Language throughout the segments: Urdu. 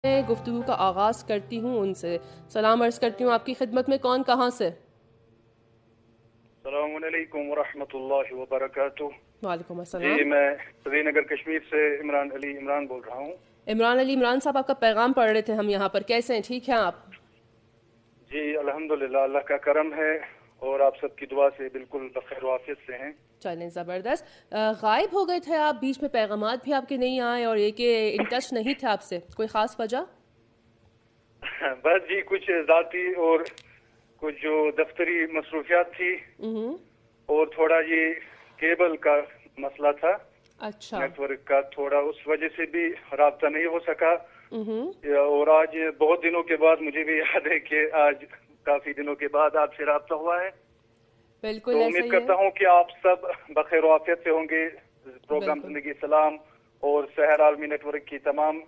میں گفتگو کا آغاز کرتی ہوں ان سے۔ سلام عرض کرتی ہوں، آپ کی خدمت میں کون کہاں سے؟ السلام علیکم ورحمۃ اللہ وبرکاتہ۔ وعلیکم جی السلام۔ میں سری نگر کشمیر سے عمران بول رہا ہوں۔ عمران علی، عمران صاحب آپ کا پیغام پڑھ رہے تھے ہم یہاں پر، کیسے ہیں؟ ٹھیک ہیں آپ؟ جی الحمدللہ، اللہ کا کرم ہے اور آپ سب کی دعا سے بالکل بخیر و عافیت سے ہیں۔ چلیں زبردست۔ غائب ہو گئے تھے آپ، بیچ میں پیغامات بھی آپ کے نہیں آئے اور یہ کہ ان ٹچ نہیں تھے آپ سے، کوئی خاص وجہ؟ بس جی کچھ ذاتی اور کچھ جو دفتری مصروفیات تھی اور تھوڑا یہ کیبل کا مسئلہ تھا، اچھا۔ نیٹ ورک کا، تھوڑا اس وجہ سے بھی رابطہ نہیں ہو سکا۔ اور آج بہت دنوں کے بعد مجھے بھی یاد ہے کہ آج کافی دنوں کے بعد آپ سے رابطہ ہوا ہے، بالکل تو ایسا امید ہی ہے۔ کرتا ہوں کہ آپ سب بخیر و عافیت سے ہوں گے۔ پروگرام بالکل زندگی سلام اور سحر عالمی نیٹ ورک کی تمام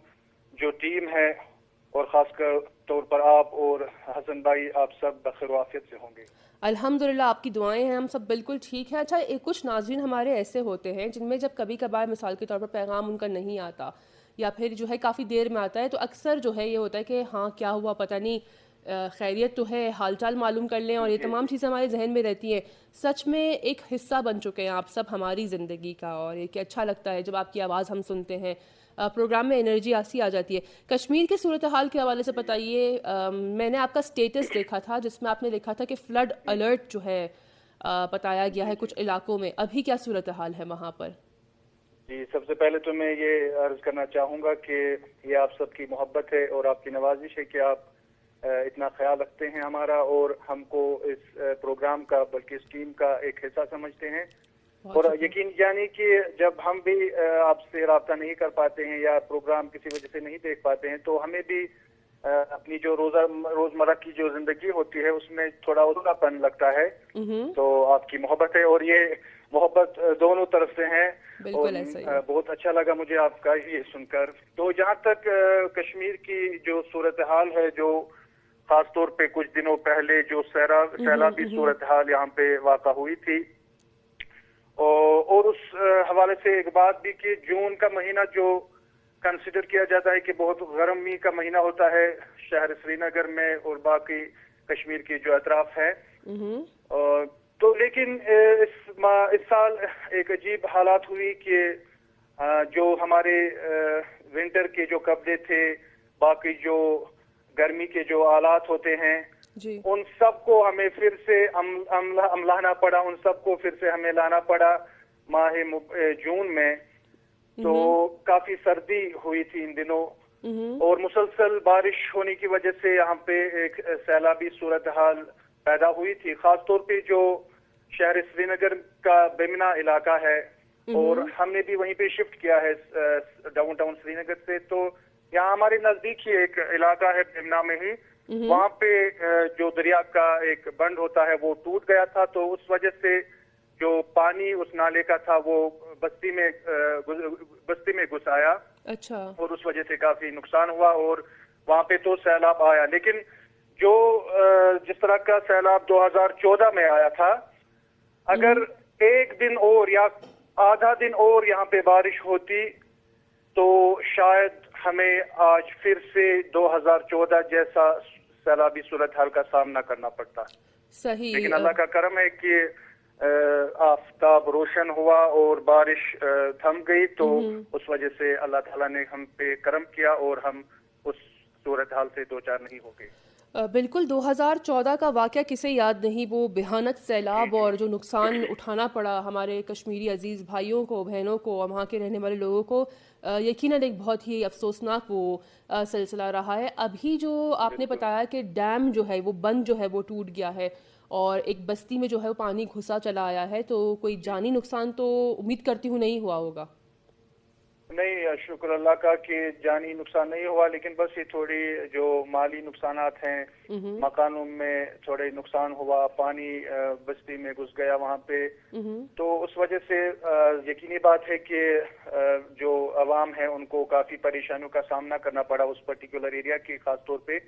جو ٹیم ہے اور خاص طور پر آپ اور حسن بھائی، آپ سب بخیر و عافیت سے ہوں گے۔ الحمدللہ، آپ کی دعائیں ہیں، ہم سب بالکل ٹھیک ہیں۔ اچھا، کچھ ناظرین ہمارے ایسے ہوتے ہیں جن میں جب کبھی کبھار مثال کے طور پر پیغام ان کا نہیں آتا یا پھر جو ہے کافی دیر میں آتا ہے، تو اکثر جو ہے یہ ہوتا ہے کہ ہاں کیا ہوا پتہ نہیں، خیریت تو ہے، حال چال معلوم کر لیں، اور یہ جی تمام جی چیزیں ہمارے ذہن میں رہتی ہیں۔ سچ میں ایک حصہ بن چکے ہیں آپ سب ہماری زندگی کا، اور یہ کہ اچھا لگتا ہے جب آپ کی آواز ہم سنتے ہیں، پروگرام میں انرجی ایسی آ جاتی ہے۔ کشمیر کی صورتحال کے حوالے سے بتائیے، میں نے آپ کا سٹیٹس دیکھا تھا جس میں آپ نے لکھا تھا کہ فلڈ جی الرٹ جو ہے بتایا گیا جی ہے جی کچھ علاقوں میں، ابھی کیا صورتحال ہے وہاں پر؟ جی سب سے پہلے تو میں یہ عرض کرنا چاہوں گا کہ یہ آپ سب کی محبت ہے اور آپ کی نوازش ہے کہ آپ اتنا خیال رکھتے ہیں ہمارا اور ہم کو اس پروگرام کا بلکہ اس ٹیم کا ایک حصہ سمجھتے ہیں۔ اور بہت شکریہ۔ یقین جانیے کہ جب ہم بھی آپ سے رابطہ نہیں کر پاتے ہیں یا پروگرام کسی وجہ سے نہیں دیکھ پاتے ہیں، تو ہمیں بھی اپنی جو روزمرہ کی جو زندگی ہوتی ہے اس میں تھوڑا ادھورا پن لگتا ہے۔ تو آپ کی محبت ہے اور یہ محبت دونوں طرف سے ہیں اور بالکل ایسا ہی ہے۔ بہت اچھا لگا مجھے آپ کا یہ سن کر۔ تو جہاں تک کشمیر کی جو صورتحال ہے، جو خاص طور پہ کچھ دنوں پہلے جو سیلابی صورتحال یہاں پہ واقع ہوئی تھی، اور اس حوالے سے ایک بات بھی کہ جون کا مہینہ جو کنسیڈر کیا جاتا ہے کہ بہت گرمی کا مہینہ ہوتا ہے شہر سری نگر میں اور باقی کشمیر کے جو اطراف ہے، تو لیکن اس سال ایک عجیب حالات ہوئی کہ جو ہمارے ونٹر کے جو کپڑے تھے، باقی جو گرمی کے جو آلات ہوتے ہیں، جی ان سب کو ہمیں پھر سے لانا پڑا، ان سب کو پھر سے ہمیں لانا پڑا ماہ جون میں۔ تو کافی سردی ہوئی تھی ان دنوں اور مسلسل بارش ہونے کی وجہ سے یہاں پہ ایک سیلابی صورتحال پیدا ہوئی تھی، خاص طور پہ جو شہر سری نگر کا بیمنا علاقہ ہے، اور ہم نے بھی وہیں پہ شفٹ کیا ہے ڈاؤن ٹاؤن سری نگر سے۔ تو یہاں ہمارے نزدیک ہی ایک علاقہ ہے بیمنا میں ہی، وہاں پہ جو دریا کا ایک بند ہوتا ہے وہ ٹوٹ گیا تھا، تو اس وجہ سے جو پانی اس نالے کا تھا وہ بستی میں گھس آیا، اچھا۔ اور اس وجہ سے کافی نقصان ہوا اور وہاں پہ تو سیلاب آیا۔ لیکن جو جس طرح کا سیلاب 2014 میں آیا تھا، اگر ایک دن اور یا آدھا دن اور یہاں پہ بارش ہوتی تو شاید ہمیں آج پھر سے 2014 جیسا سیلابی صورتحال کا سامنا کرنا پڑتا۔ لیکن صحیح۔ اللہ کا کرم ہے کہ آفتاب روشن ہوا اور بارش تھم گئی، تو اس وجہ سے اللہ تعالیٰ نے ہم پہ کرم کیا اور ہم اس صورتحال سے دوچار نہیں ہو گئے۔ بالکل 2014 کا واقعہ کسے یاد نہیں، وہ بھیانک جی سیلاب جی اور جو نقصان اٹھانا پڑا ہمارے کشمیری عزیز بھائیوں کو، بہنوں کو، وہاں کے رہنے والے لوگوں کو، یقیناً ایک بہت ہی افسوسناک وہ سلسلہ رہا ہے۔ ابھی جو آپ نے بالکل بتایا کہ ڈیم جو ہے وہ بند جو ہے وہ ٹوٹ گیا ہے اور ایک بستی میں جو ہے وہ پانی گھسا چلا آیا ہے، تو کوئی جی جانی نقصان تو امید کرتی ہوں نہیں ہوا ہوگا؟ نہیں، شکر اللہ کا کہ جانی نقصان نہیں ہوا، لیکن بس یہ تھوڑی جو مالی نقصانات ہیں، مکانوں میں تھوڑے نقصان ہوا، پانی بستی میں گھس گیا وہاں پہ، تو اس وجہ سے یقینی بات ہے کہ جو عوام ہے ان کو کافی پریشانیوں کا سامنا کرنا پڑا اس پرٹیکولر ایریا کی خاص طور پہ۔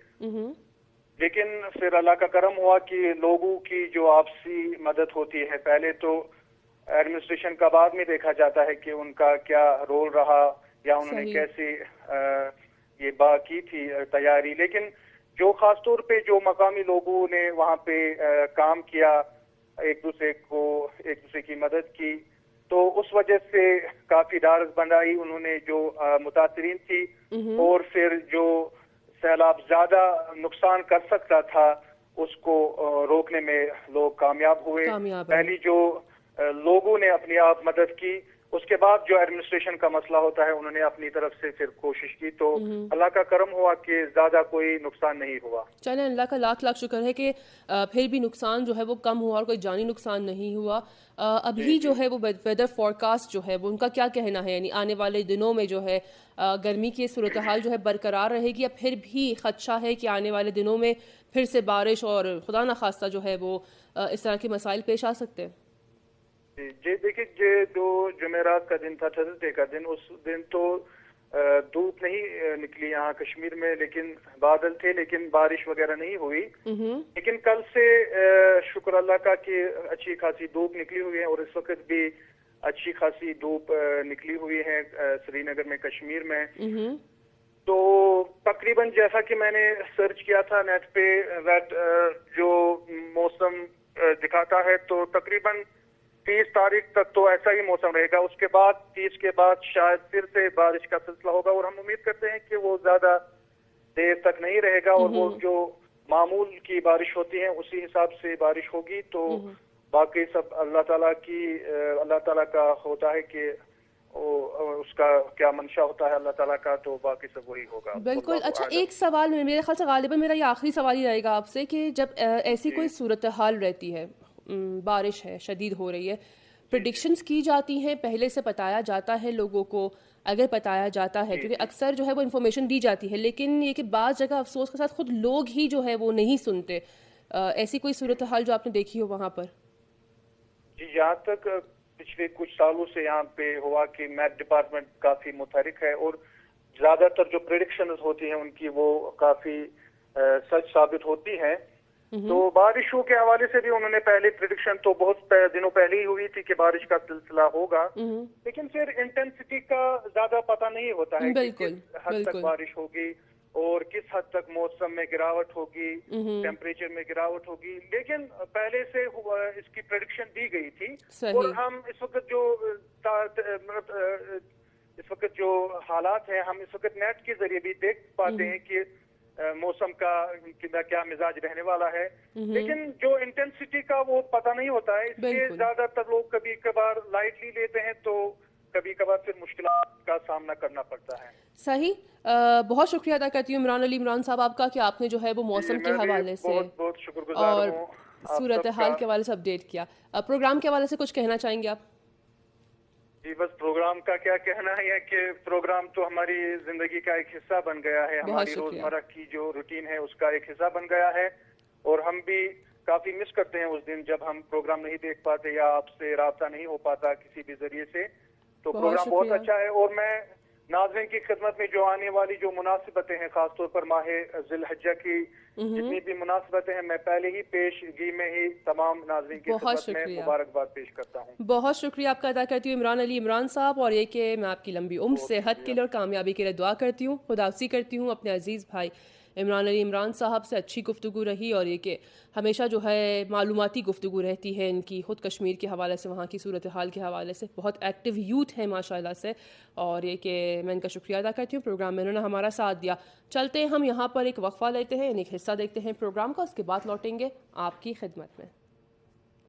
لیکن پھر اللہ کا کرم ہوا کہ لوگوں کی جو آپسی مدد ہوتی ہے، پہلے تو ایڈمنسٹریشن کا بعد میں دیکھا جاتا ہے کہ ان کا کیا رول رہا یا انہوں نے صحیح۔ کیسے یہ باقی تھی تیاری. لیکن جو خاص طور پہ جو مقامی لوگوں نے وہاں پہ کام کیا, ایک دوسرے کی مدد کی, تو اس وجہ سے کافی ڈارس بندائی انہوں نے جو متاثرین تھی, اور پھر جو سیلاب زیادہ نقصان کر سکتا تھا اس کو روکنے میں لوگ کامیاب ہوئے. پہلی جو لوگوں نے اپنی آپ مدد کی, اس کے بعد جو ایڈمنسٹریشن کا مسئلہ ہوتا ہے انہوں نے اپنی طرف سے پھر کوشش کی, تو اللہ کا کرم ہوا کہ زیادہ کوئی نقصان نہیں ہوا. چلیں, اللہ کا لاکھ لاکھ شکر ہے کہ پھر بھی نقصان جو ہے وہ کم ہوا اور کوئی جانی نقصان نہیں ہوا. ابھی جو ہے وہ ویدر فورکاسٹ جو ہے وہ ان کا کیا کہنا ہے, یعنی آنے والے دنوں میں جو ہے گرمی کی صورتحال جو ہے برقرار رہے گی, یا پھر بھی خدشہ ہے کہ آنے والے دنوں میں پھر سے بارش اور خدا نخواستہ جو ہے وہ اس طرح کے مسائل پیش آ سکتے ہیں؟ جی دیکھیے, جو جمعرات کا دن تھا, تھرسڈے کا دن, اس دن تو دھوپ نہیں نکلی یہاں کشمیر میں, لیکن بادل تھے, لیکن بارش وغیرہ نہیں ہوئی. لیکن کل سے شکر اللہ کا کہ اچھی خاصی دھوپ نکلی ہوئی ہے, اور اس وقت بھی اچھی خاصی دھوپ نکلی ہوئی ہے سری نگر میں, کشمیر میں. تو تقریباً جیسا کہ میں نے سرچ کیا تھا نیٹ پہ, جو موسم دکھاتا ہے, تو تقریباً 30 تاریخ تک تو ایسا ہی موسم رہے گا. اس کے بعد 30 کے بعد شاید پھر سے بارش کا سلسلہ ہوگا, اور ہم امید کرتے ہیں کہ وہ زیادہ دیر تک نہیں رہے گا, اور وہ جو معمول کی بارش ہوتی ہے اسی حساب سے بارش ہوگی. تو باقی سب اللہ تعالیٰ کا ہوتا ہے کہ اس کا کیا منشا ہوتا ہے اللہ تعالیٰ کا, تو باقی سب وہی ہوگا. بالکل. اچھا, ایک سوال میرے خیال سے غالباً میرا یہ آخری سوال ہی رہے گا آپ سے, کہ جب ایسی کوئی صورتحال رہتی ہے, بارش ہے, شدید ہو رہی ہے, پریڈکشنز کی جاتی ہیں, پہلے سے بتایا جاتا ہے لوگوں کو, اگر بتایا جاتا ہے, کیونکہ اکثر جو ہے وہ انفارمیشن دی جاتی ہے, لیکن یہ کہ بعض جگہ افسوس کے ساتھ خود لوگ ہی جو ہے وہ نہیں سنتے. ایسی کوئی صورتحال جو آپ نے دیکھی ہو وہاں پر؟ جی, یہاں تک پچھلے کچھ سالوں سے یہاں پہ ہوا کہ میٹ ڈپارٹمنٹ کافی متحرک ہے, اور زیادہ تر جو پریڈکشنز ہوتی ہیں ان کی وہ کافی سچ ثابت ہوتی ہیں. تو بارشوں کے حوالے سے بھی انہوں نے پہلے پریڈکشن تو بہت دنوں پہلے ہی ہوئی تھی کہ بارش کا سلسلہ ہوگا, لیکن پھر انٹینسٹی کا زیادہ پتہ نہیں ہوتا ہے کہ کس حد تک بارش ہوگی اور کس حد تک موسم میں گراوٹ ہوگی, ٹیمپریچر میں گراوٹ ہوگی. لیکن پہلے سے اس کی پریڈکشن دی گئی تھی, اور ہم اس وقت جو حالات ہیں, ہم اس وقت نیٹ کے ذریعے بھی دیکھ پاتے ہیں کہ موسم کا کیا مزاج رہنے والا ہے, لیکن جو انٹینسٹی کا وہ پتہ نہیں ہوتا ہے. اس لیے زیادہ تر لوگ کبھی کبھار لائٹلی لیتے ہیں, تو کبھی کبھار پھر مشکلات کا سامنا کرنا پڑتا ہے. صحیح. بہت شکریہ ادا کرتی ہوں عمران صاحب آپ کا, کہ آپ نے جو ہے وہ موسم کے حوالے سے بہت شکر گزار ہوں, صورتحال کے حوالے سے اپڈیٹ کیا. پروگرام کے حوالے سے کچھ کہنا چاہیں گے آپ؟ جی, بس پروگرام کا کیا کہنا ہے کہ پروگرام تو ہماری زندگی کا ایک حصہ بن گیا ہے, ہماری روزمرہ کی جو روٹین ہے اس کا ایک حصہ بن گیا ہے, اور ہم بھی کافی مس کرتے ہیں اس دن جب ہم پروگرام نہیں دیکھ پاتے یا آپ سے رابطہ نہیں ہو پاتا کسی بھی ذریعے سے. تو پروگرام بہت اچھا ہے, اور میں ناظرین کی خدمت میں جو آنے والی جو مناسبتیں ہیں, خاص طور پر ماہ ذی الحجہ کی جتنی بھی مناسبتیں ہیں, میں پہلے ہی پیشگی میں ہی تمام ناظرین کی خدمت میں مبارکباد پیش کرتا ہوں. بہت شکریہ آپ کا ادا کرتی ہوں عمران صاحب, اور یہ کہ میں آپ کی لمبی عمر صحت کے لیے اور کامیابی کے لیے دعا کرتی ہوں, خداحافظی کرتی ہوں. اپنے عزیز بھائی عمران صاحب سے اچھی گفتگو رہی, اور یہ کہ ہمیشہ جو ہے معلوماتی گفتگو رہتی ہے ان کی, خود کشمیر کے حوالے سے, وہاں کی صورتحال کے حوالے سے. بہت ایکٹیو یوتھ ہے ماشاء اللہ سے, اور یہ کہ میں ان کا شکریہ ادا کرتی ہوں. پروگرام میں انہوں نے ہمارا ساتھ دیا. چلتے ہیں ہم یہاں پر ایک وقفہ لیتے ہیں, ایک حصہ دیکھتے ہیں پروگرام کا, اس کے بعد لوٹیں گے آپ کی خدمت میں.